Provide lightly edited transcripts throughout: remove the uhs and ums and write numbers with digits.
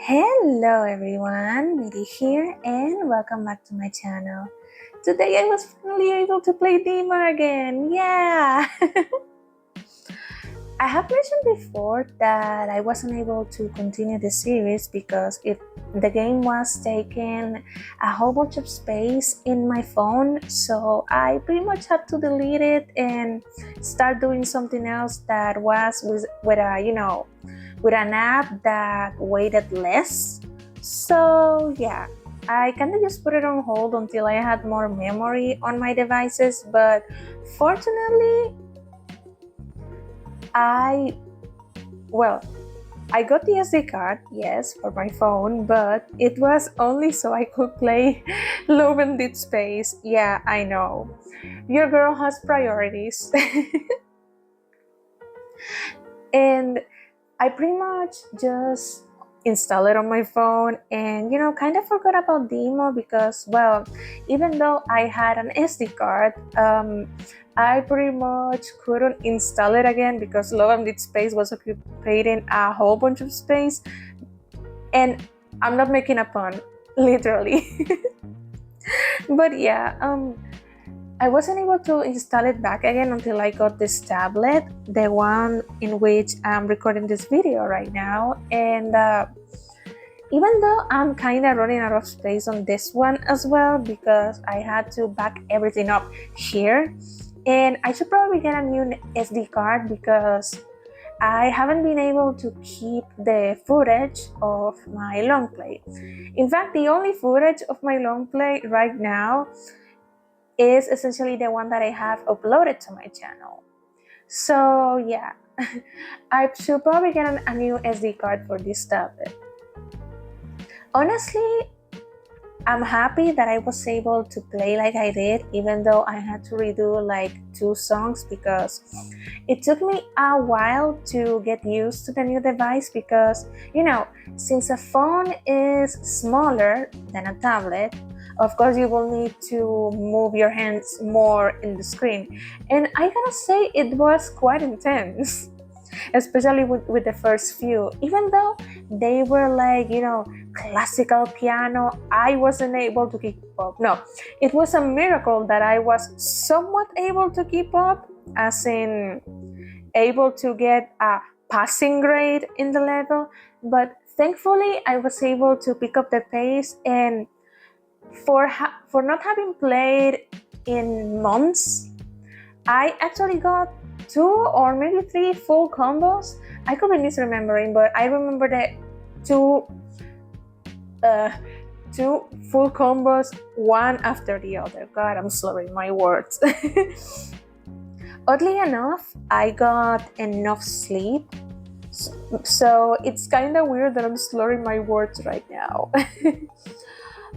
Hello everyone, Miri here and welcome back to my channel. Today I was finally able to play Deemo again, yeah! I have mentioned before that I wasn't able to continue the series because the game was taking a whole bunch of space in my phone, so I pretty much had to delete it and start doing something else that was with an app that weighted less. So yeah, I kind of just put it on hold until I had more memory on my devices, but fortunately I got the SD card, yes, for my phone, but it was only so I could play Love and Dead Space. Yeah, I know. Your girl has priorities. And I pretty much just installed it on my phone and kind of forgot about Deemo because, well, even though I had an SD card, I pretty much couldn't install it again because Love and Dead Space was occupying a whole bunch of space, and I'm not making a pun, literally. But yeah, I wasn't able to install it back again until I got this tablet, the one in which I'm recording this video right now. And even though I'm kind of running out of space on this one as well because I had to back everything up here, and I should probably get a new SD card because I haven't been able to keep the footage of my long play. In fact, the only footage of my long play right now is essentially the one that I have uploaded to my channel. So yeah, I should probably get a new SD card for this tablet. Honestly, I'm happy that I was able to play like I did, even though I had to redo like 2 songs because it took me a while to get used to the new device because, since a phone is smaller than a tablet, of course you will need to move your hands more in the screen. And I gotta say, it was quite intense, especially with the first few. Even though they were like, classical piano, I wasn't able to keep up. No, it was a miracle that I was somewhat able to keep up, as in able to get a passing grade in the level. But thankfully I was able to pick up the pace, and for not having played in months, I actually got 2 or maybe 3 full combos. I could be misremembering, but I remember the two full combos, one after the other. God, I'm slurring my words. Oddly enough, I got enough sleep, so it's kind of weird that I'm slurring my words right now.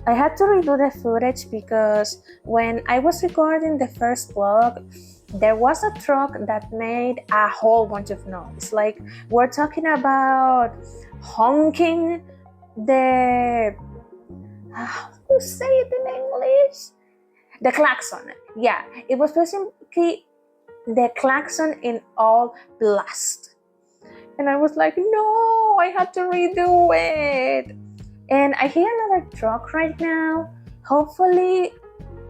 I had to redo the footage because when I was recording the first vlog, there was a truck that made a whole bunch of noise. Like, we're talking about honking the... how do you say it in English? The klaxon. Yeah, it was basically the klaxon in all blast. And I was like, no, I had to redo it. And I hear another truck right now. Hopefully,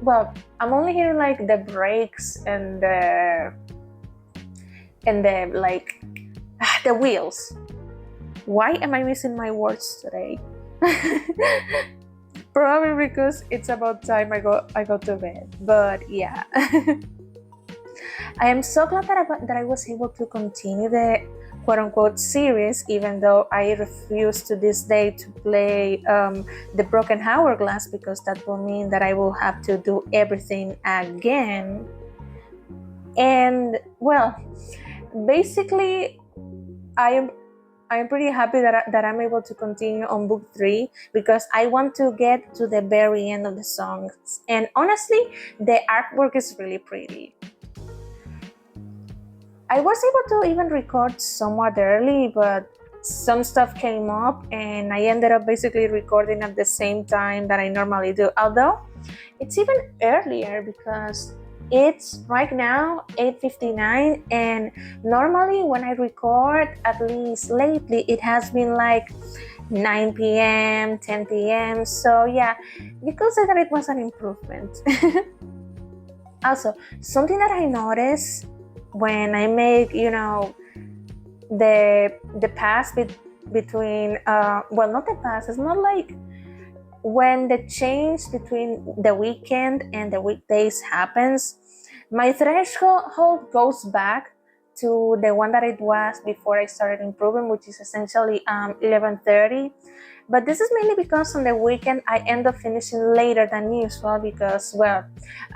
well, I'm only hearing like the brakes and the like the wheels. Why am I missing my words today? Probably because it's about time I go to bed. But yeah, I am so glad that I was able to continue the quote-unquote series, even though I refuse to this day to play the broken hourglass because that will mean that I will have to do everything again. And well, basically I'm pretty happy that I'm able to continue on book 3 because I want to get to the very end of the songs, and honestly the artwork is really pretty. I was able to even record somewhat early, but some stuff came up and I ended up basically recording at the same time that I normally do. Although it's even earlier because it's right now 8:59, and normally when I record, at least lately, it has been like 9 p.m., 10 p.m. So yeah, you could say that it was an improvement. Also, something that I noticed when I make, the pass between, well, not the pass, it's not like when the change between the weekend and the weekdays happens, my threshold goes back to the one that it was before I started improving, which is essentially 11:30. But this is mainly because on the weekend I end up finishing later than usual because, well,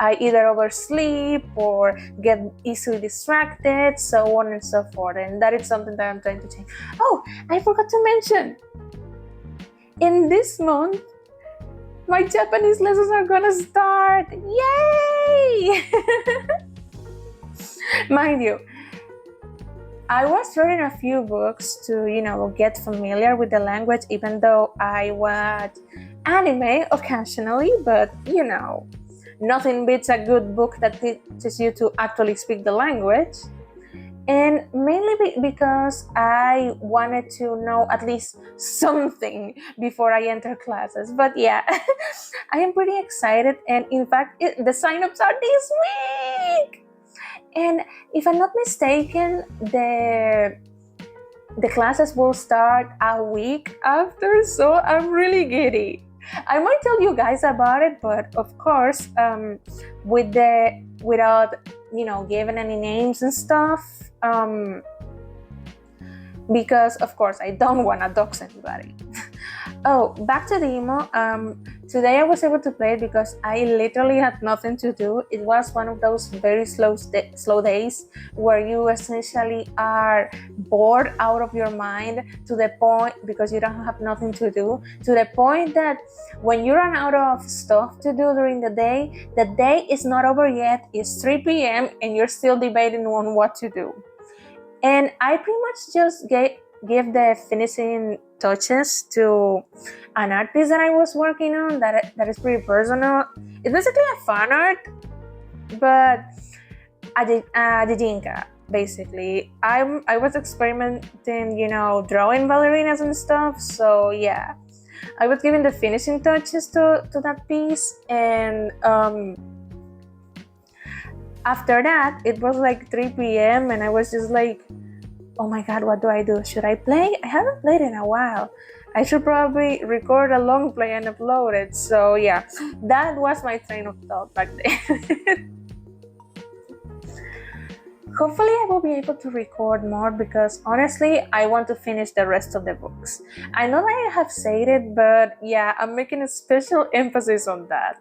I either oversleep or get easily distracted, so on and so forth. And that is something that I'm trying to change. Oh, I forgot to mention, in this month, my Japanese lessons are gonna start. Yay! Mind you, I was reading a few books to, get familiar with the language, even though I watch anime occasionally, but, nothing beats a good book that teaches you to actually speak the language. And mainly because I wanted to know at least something before I enter classes. But yeah, I am pretty excited. And in fact, the signups are this week. And if I'm not mistaken, the classes will start a week after, so I'm really giddy. I might tell you guys about it, but of course, without giving any names and stuff, because of course I don't want to dox anybody. Oh, back to Deemo. Today I was able to play it because I literally had nothing to do. It was one of those very slow days where you essentially are bored out of your mind to the point, because you don't have nothing to do, to the point that when you run out of stuff to do during the day is not over yet. It's 3 p.m. and you're still debating on what to do. And I pretty much just give the finishing touches to an art piece that I was working on that is pretty personal. It's basically a fan art, but a Jijinka, basically. I was experimenting, drawing ballerinas and stuff, so yeah. I was giving the finishing touches to that piece, and after that, it was like 3 p.m. and I was just like, oh my god, what do I do? Should I play? I haven't played in a while. I should probably record a long play and upload it. So yeah, that was my train of thought back then. Hopefully I will be able to record more because honestly, I want to finish the rest of the books. I know that I have said it, but yeah, I'm making a special emphasis on that.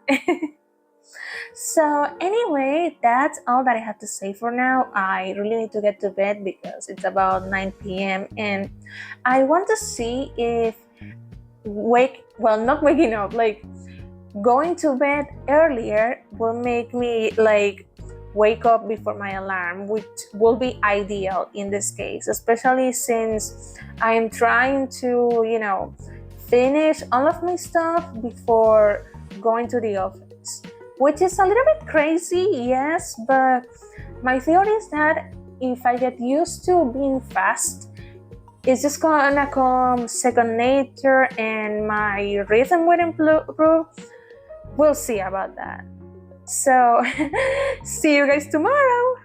So anyway, that's all that I have to say for now. I really need to get to bed because it's about 9 p.m. and I want to see if not waking up, like going to bed earlier will make me like wake up before my alarm, which will be ideal in this case, especially since I'm trying to, finish all of my stuff before going to the office. Which is a little bit crazy, yes, but my theory is that if I get used to being fast, it's just gonna come second nature and my rhythm will improve. We'll see about that. So, see you guys tomorrow!